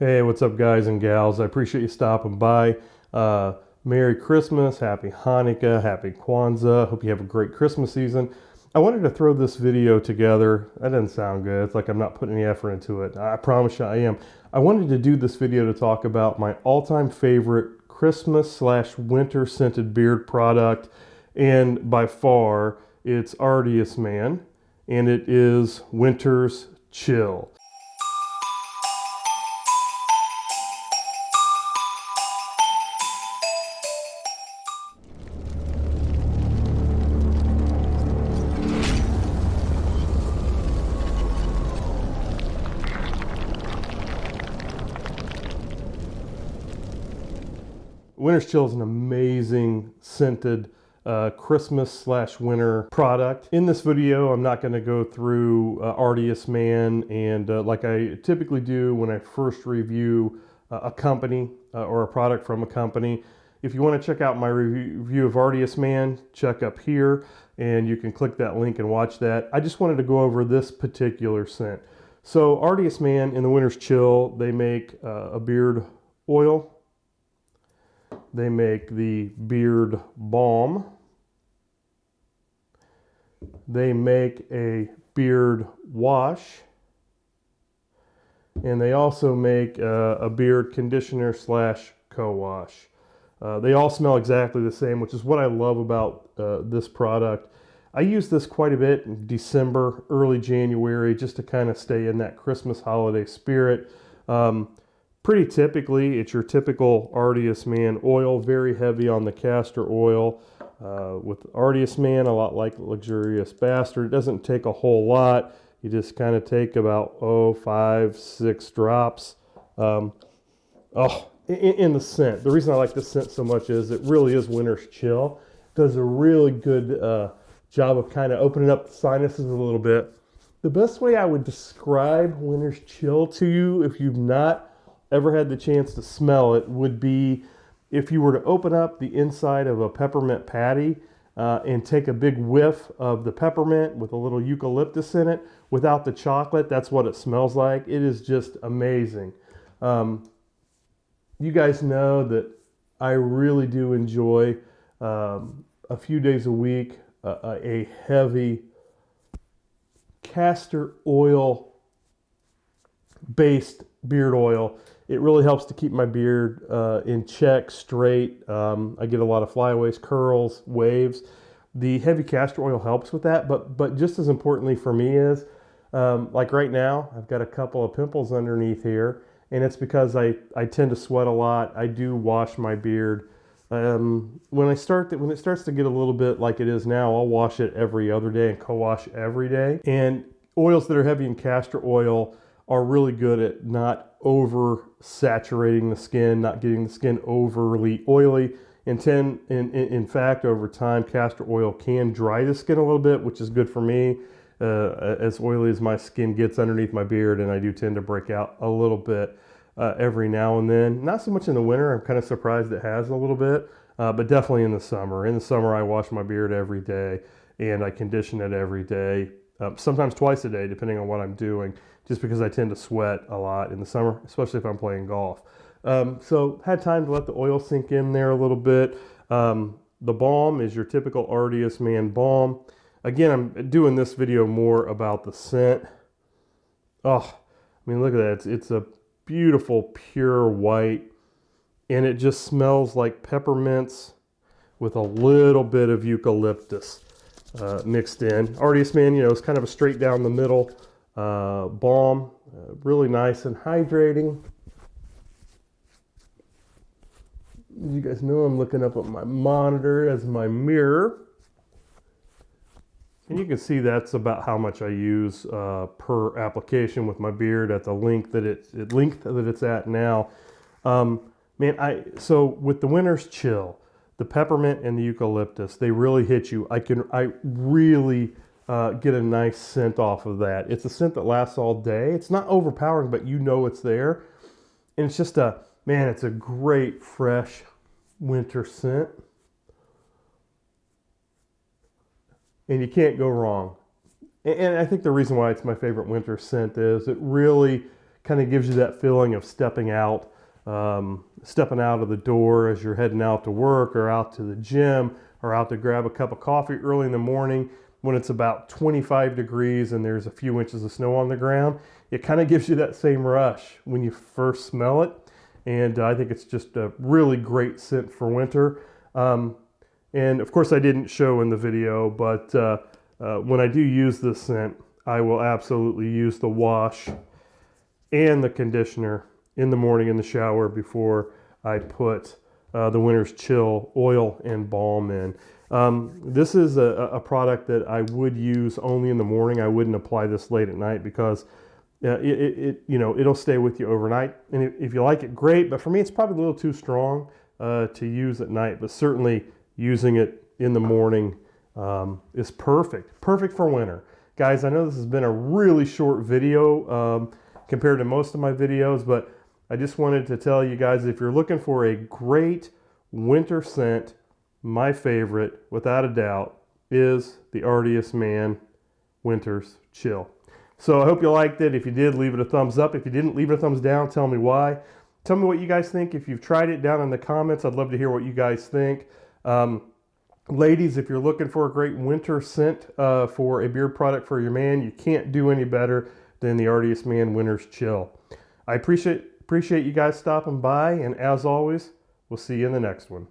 Hey, what's up, guys and gals? I appreciate you stopping by. Merry Christmas, Happy Hanukkah, Happy Kwanzaa. Hope you have a great Christmas season. I wanted to throw this video together. That doesn't sound good. It's like I'm not putting any effort into it. I promise you I am. I wanted to do this video to talk about my all-time favorite Christmas/winter scented beard product, and by far, it's Artius Man, and it is Winter's Chill. Winter's Chill is an amazing scented Christmas/winter product. In this video, I'm not going to go through Artius Man and like I typically do when I first review a company or a product from a company. If you want to check out my review of Artius Man, check up here and you can click that link and watch that. I just wanted to go over this particular scent. So Artius Man in the Winter's Chill, they make a beard oil. They make the beard balm. They make a beard wash. And they also make a beard conditioner / co-wash. They all smell exactly the same, which is what I love about this product. I use this quite a bit in December, early January, just to kind of stay in that Christmas holiday spirit. Pretty typically, it's your typical Artius Man oil, very heavy on the castor oil. With Artius Man, a lot like Luxurious Bastard, it doesn't take a whole lot. You just kind of take about 5, 6 drops. In the scent. The reason I like this scent so much is it really is Winter's Chill. It does a really good job of kind of opening up the sinuses a little bit. The best way I would describe Winter's Chill to you, if you've not ever had the chance to smell it, would be if you were to open up the inside of a peppermint patty and take a big whiff of the peppermint with a little eucalyptus in it without the chocolate. That's what it smells like. It is just amazing. You guys know that I really do enjoy a few days a week a heavy castor oil based beard oil. It really helps to keep my beard in check, straight. I get a lot of flyaways, curls, waves. The heavy castor oil helps with that, but just as importantly for me is, like right now, I've got a couple of pimples underneath here, and it's because I tend to sweat a lot. I do wash my beard. When it starts to get a little bit like it is now, I'll wash it every other day and co-wash every day. And oils that are heavy in castor oil are really good at not over saturating the skin, not getting the skin overly oily. In fact, over time, castor oil can dry the skin a little bit, which is good for me, as oily as my skin gets underneath my beard, and I do tend to break out a little bit every now and then. Not so much in the winter. I'm kind of surprised it has a little bit, but definitely in the summer. In the summer, I wash my beard every day, and I condition it every day, sometimes twice a day, depending on what I'm doing, just because I tend to sweat a lot in the summer, especially if I'm playing golf. So had time to let the oil sink in there a little bit. The balm is your typical Artius Man balm. Again, I'm doing this video more about the scent. Oh, I mean, look at that. It's a beautiful, pure white, and it just smells like peppermints with a little bit of eucalyptus mixed in. Artius Man, it's kind of a straight down the middle balm, really nice and hydrating. You guys know I'm looking up at my monitor as my mirror, and you can see that's about how much I use per application with my beard at the length that it's at now. So with the Winter's Chill, the peppermint and the eucalyptus, they really hit you. I really get a nice scent off of that. It's a scent that lasts all day. It's not overpowering, but you know it's there. And it's just it's a great, fresh winter scent. And you can't go wrong. And I think the reason why it's my favorite winter scent is it really kind of gives you that feeling of stepping out of the door as you're heading out to work or out to the gym or out to grab a cup of coffee early in the morning when it's about 25 degrees and there's a few inches of snow on the ground. It kind of gives you that same rush when you first smell it. And I think it's just a really great scent for winter. And of course I didn't show in the video, but when I do use this scent, I will absolutely use the wash and the conditioner in the morning in the shower before I put the Winter's Chill oil and balm in. This is a product that I would use only in the morning. I wouldn't apply this late at night because it'll stay with you overnight. And if you like it, great. But for me, it's probably a little too strong to use at night. But certainly using it in the morning is perfect. Perfect for winter. Guys, I know this has been a really short video compared to most of my videos, but I just wanted to tell you guys, if you're looking for a great winter scent, my favorite, without a doubt, is the Artius Man Winter's Chill. So I hope you liked it. If you did, leave it a thumbs up. If you didn't, leave it a thumbs down. Tell me why. Tell me what you guys think. If you've tried it, down in the comments, I'd love to hear what you guys think. Ladies, if you're looking for a great winter scent for a beard product for your man, you can't do any better than the Artius Man Winter's Chill. I appreciate you guys stopping by, and as always, we'll see you in the next one.